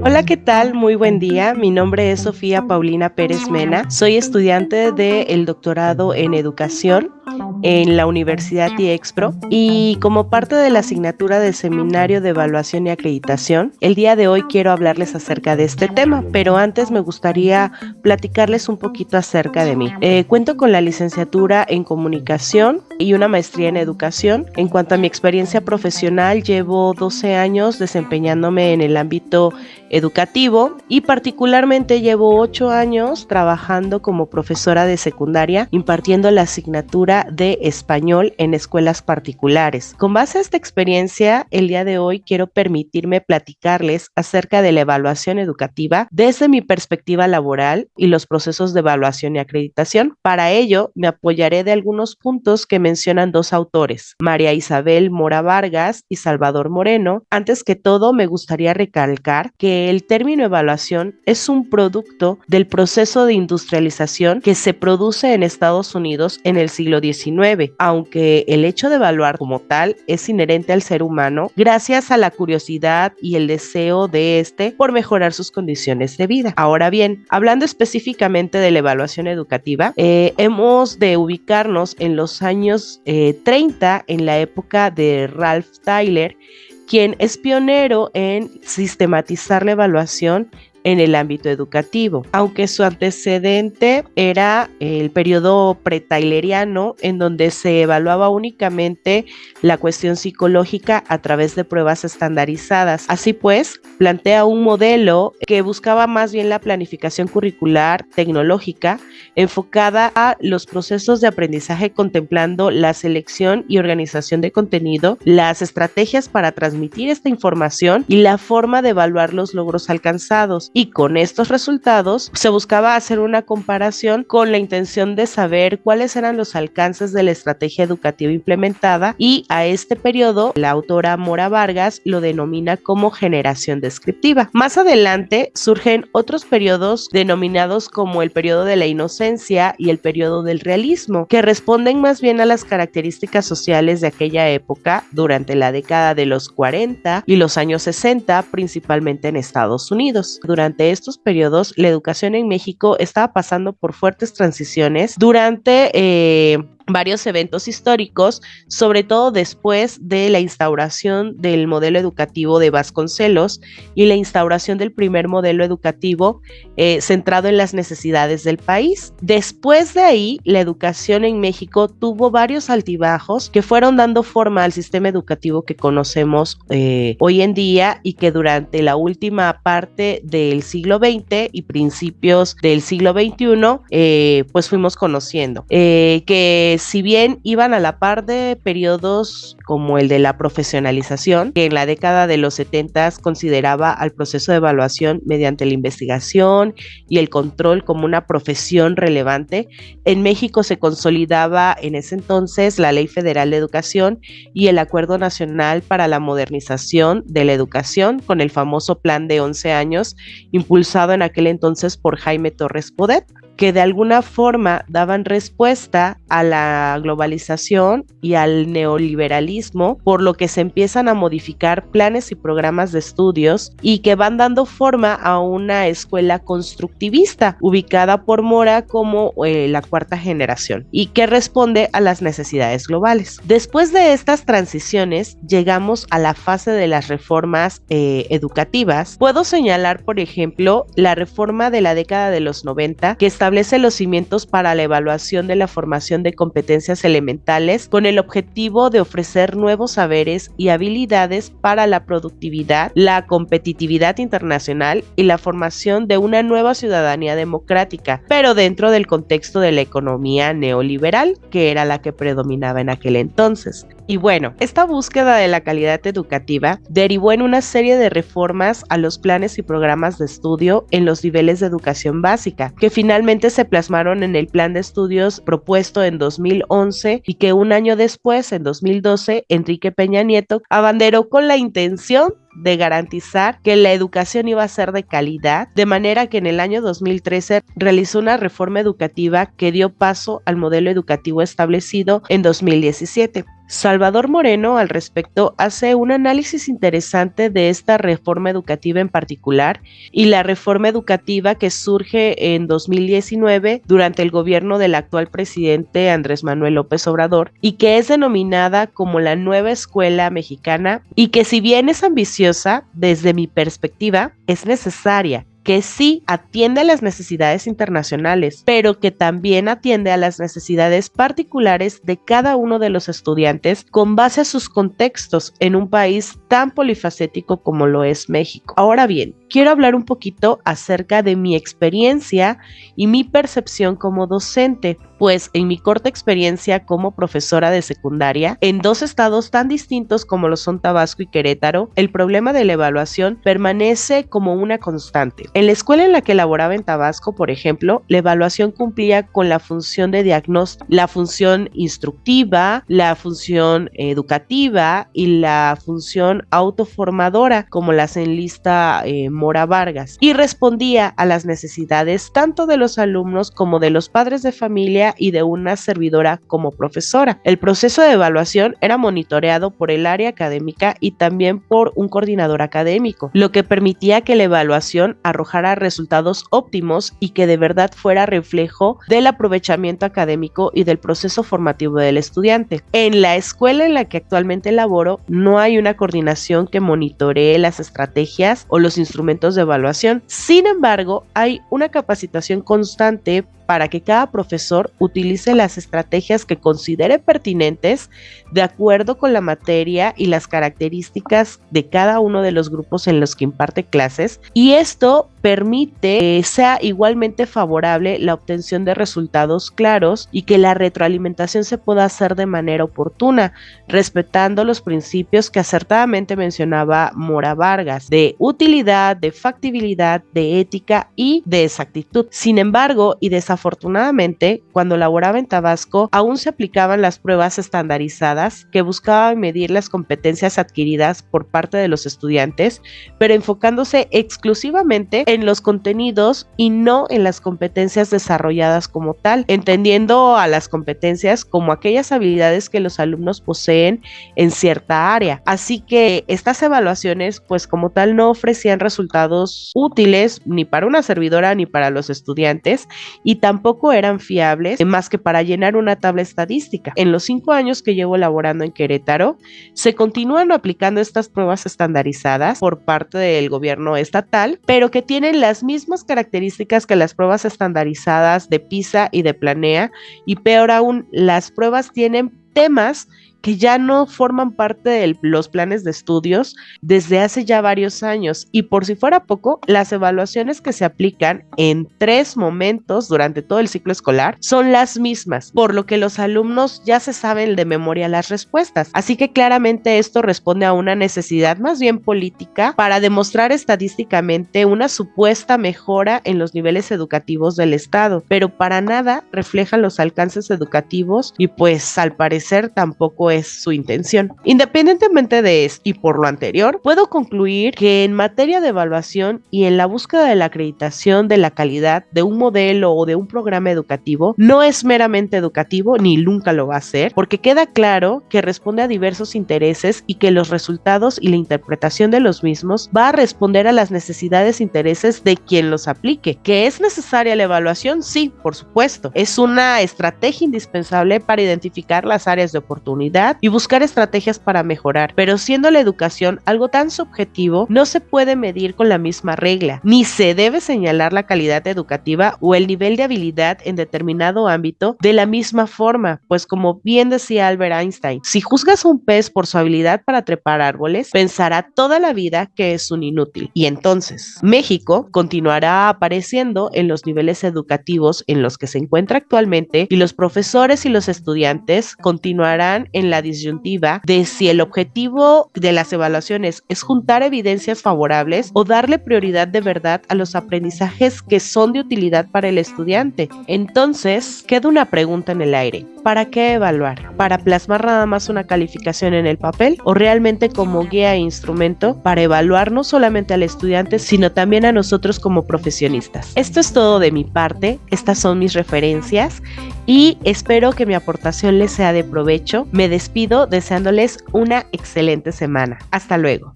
Hola, ¿qué tal? Muy buen día. Mi nombre es Sofía Paulina Pérez Mena. Soy estudiante del doctorado en educación en la Universidad IEXPRO y como parte de la asignatura del Seminario de Evaluación y Acreditación, el día de hoy quiero hablarles acerca de este tema, pero antes me gustaría platicarles un poquito acerca de mí. Cuento con la licenciatura en Comunicación y una maestría en Educación. En cuanto a mi experiencia profesional, llevo 12 años desempeñándome en el ámbito educativo y particularmente llevo 8 años trabajando como profesora de secundaria impartiendo la asignatura de español en escuelas particulares. Con base a esta experiencia, el día de hoy quiero permitirme platicarles acerca de la evaluación educativa desde mi perspectiva laboral y los procesos de evaluación y acreditación. Para ello, me apoyaré de algunos puntos que mencionan dos autores, María Isabel Mora Vargas y Salvador Moreno. Antes que todo, me gustaría recalcar que el término evaluación es un producto del proceso de industrialización que se produce en Estados Unidos en el siglo XIX, aunque el hecho de evaluar como tal es inherente al ser humano gracias a la curiosidad y el deseo de este por mejorar sus condiciones de vida. Ahora bien, hablando específicamente de la evaluación educativa, hemos de ubicarnos en los años 30, en la época de Ralph Tyler, quien es pionero en sistematizar la evaluación en el ámbito educativo, aunque su antecedente era el periodo pre-tayleriano, en donde se evaluaba únicamente la cuestión psicológica a través de pruebas estandarizadas. Así pues, plantea un modelo que buscaba más bien la planificación curricular tecnológica enfocada a los procesos de aprendizaje, contemplando la selección y organización de contenido, las estrategias para transmitir esta información y la forma de evaluar los logros alcanzados. Y con estos resultados se buscaba hacer una comparación con la intención de saber cuáles eran los alcances de la estrategia educativa implementada, y a este periodo la autora Mora Vargas lo denomina como generación descriptiva. Más adelante surgen otros periodos denominados como el periodo de la inocencia y el periodo del realismo, que responden más bien a las características sociales de aquella época durante la década de los 40 y los años 60, principalmente en Estados Unidos. Durante estos periodos, la educación en México estaba pasando por fuertes transiciones durante varios eventos históricos, sobre todo después de la instauración del modelo educativo de Vasconcelos y la instauración del primer modelo educativo centrado en las necesidades del país. Después de ahí, la educación en México tuvo varios altibajos que fueron dando forma al sistema educativo que conocemos hoy en día, y que durante la última parte del siglo XX y principios del siglo XXI pues fuimos conociendo, que si bien iban a la par de periodos como el de la profesionalización, que en la década de los 70 consideraba al proceso de evaluación mediante la investigación y el control como una profesión relevante, en México se consolidaba en ese entonces la Ley Federal de Educación y el Acuerdo Nacional para la Modernización de la Educación, con el famoso Plan de 11 años, impulsado en aquel entonces por Jaime Torres Bodet, que de alguna forma daban respuesta a la globalización y al neoliberalismo, por lo que se empiezan a modificar planes y programas de estudios y que van dando forma a una escuela constructivista, ubicada por Mora como la cuarta generación, y que responde a las necesidades globales. Después de estas transiciones, llegamos a la fase de las reformas educativas. Puedo señalar, por ejemplo, la reforma de la década de los 90, que establece los cimientos para la evaluación de la formación de competencias elementales con el objetivo de ofrecer nuevos saberes y habilidades para la productividad, la competitividad internacional y la formación de una nueva ciudadanía democrática, pero dentro del contexto de la economía neoliberal, que era la que predominaba en aquel entonces. Y bueno, esta búsqueda de la calidad educativa derivó en una serie de reformas a los planes y programas de estudio en los niveles de educación básica, que finalmente se plasmaron en el plan de estudios propuesto en 2011 y que un año después, en 2012, Enrique Peña Nieto abanderó con la intención de garantizar que la educación iba a ser de calidad, de manera que en el año 2013 realizó una reforma educativa que dio paso al modelo educativo establecido en 2017. Salvador Moreno al respecto hace un análisis interesante de esta reforma educativa en particular y la reforma educativa que surge en 2019 durante el gobierno del actual presidente Andrés Manuel López Obrador y que es denominada como la nueva escuela mexicana y que si bien es ambiciosa, desde mi perspectiva, es necesaria, que sí atiende a las necesidades internacionales, pero que también atiende a las necesidades particulares de cada uno de los estudiantes con base a sus contextos en un país tan polifacético como lo es México. Ahora bien, quiero hablar un poquito acerca de mi experiencia y mi percepción como docente, pues en mi corta experiencia como profesora de secundaria, en dos estados tan distintos como lo son Tabasco y Querétaro, el problema de la evaluación permanece como una constante. En la escuela en la que laboraba en Tabasco, por ejemplo, la evaluación cumplía con la función de diagnóstico, la función instructiva, la función educativa y la función autoformadora, como las enlista Mora Vargas, y respondía a las necesidades tanto de los alumnos como de los padres de familia y de una servidora como profesora. El proceso de evaluación era monitoreado por el área académica y también por un coordinador académico, lo que permitía que la evaluación arrojara resultados óptimos y que de verdad fuera reflejo del aprovechamiento académico y del proceso formativo del estudiante. En la escuela en la que actualmente laboro, no hay una coordinación que monitoree las estrategias o los instrumentos de evaluación. Sin embargo, hay una capacitación constante para que cada profesor utilice las estrategias que considere pertinentes de acuerdo con la materia y las características de cada uno de los grupos en los que imparte clases, y esto permite que sea igualmente favorable la obtención de resultados claros y que la retroalimentación se pueda hacer de manera oportuna, respetando los principios que acertadamente mencionaba Mora Vargas, de utilidad, de factibilidad, de ética y de exactitud. Sin embargo, y desafortunadamente, cuando laboraba en Tabasco, aún se aplicaban las pruebas estandarizadas que buscaban medir las competencias adquiridas por parte de los estudiantes, pero enfocándose exclusivamente en los contenidos y no en las competencias desarrolladas como tal, entendiendo a las competencias como aquellas habilidades que los alumnos poseen en cierta área. Así que estas evaluaciones, pues como tal, no ofrecían resultados útiles ni para una servidora ni para los estudiantes, y tampoco eran fiables más que para llenar una tabla estadística. En los 5 años que llevo laborando en Querétaro, se continúan aplicando estas pruebas estandarizadas por parte del gobierno estatal, pero que tienen las mismas características que las pruebas estandarizadas de PISA y de Planea, y peor aún, las pruebas tienen temas que ya no forman parte de los planes de estudios desde hace ya varios años, y por si fuera poco, las evaluaciones que se aplican en 3 momentos durante todo el ciclo escolar son las mismas, por lo que los alumnos ya se saben de memoria las respuestas. Así que claramente esto responde a una necesidad más bien política para demostrar estadísticamente una supuesta mejora en los niveles educativos del Estado, pero para nada reflejan los alcances educativos y pues al parecer tampoco es su intención. Independientemente de esto y por lo anterior, puedo concluir que en materia de evaluación y en la búsqueda de la acreditación de la calidad de un modelo o de un programa educativo, no es meramente educativo ni nunca lo va a ser, porque queda claro que responde a diversos intereses y que los resultados y la interpretación de los mismos va a responder a las necesidades e intereses de quien los aplique. ¿Que es necesaria la evaluación? Sí, por supuesto. Es una estrategia indispensable para identificar las áreas de oportunidad y buscar estrategias para mejorar, pero siendo la educación algo tan subjetivo, no se puede medir con la misma regla, ni se debe señalar la calidad educativa o el nivel de habilidad en determinado ámbito de la misma forma, pues como bien decía Albert Einstein, si juzgas a un pez por su habilidad para trepar árboles, pensará toda la vida que es un inútil. Y entonces, México continuará apareciendo en los niveles educativos en los que se encuentra actualmente, y los profesores y los estudiantes continuarán en la disyuntiva de si el objetivo de las evaluaciones es juntar evidencias favorables o darle prioridad de verdad a los aprendizajes que son de utilidad para el estudiante. Entonces, queda una pregunta en el aire. ¿Para qué evaluar? ¿Para plasmar nada más una calificación en el papel o realmente como guía e instrumento para evaluar no solamente al estudiante, sino también a nosotros como profesionistas? Esto es todo de mi parte, estas son mis referencias y espero que mi aportación les sea de provecho. Me despido deseándoles una excelente semana. Hasta luego.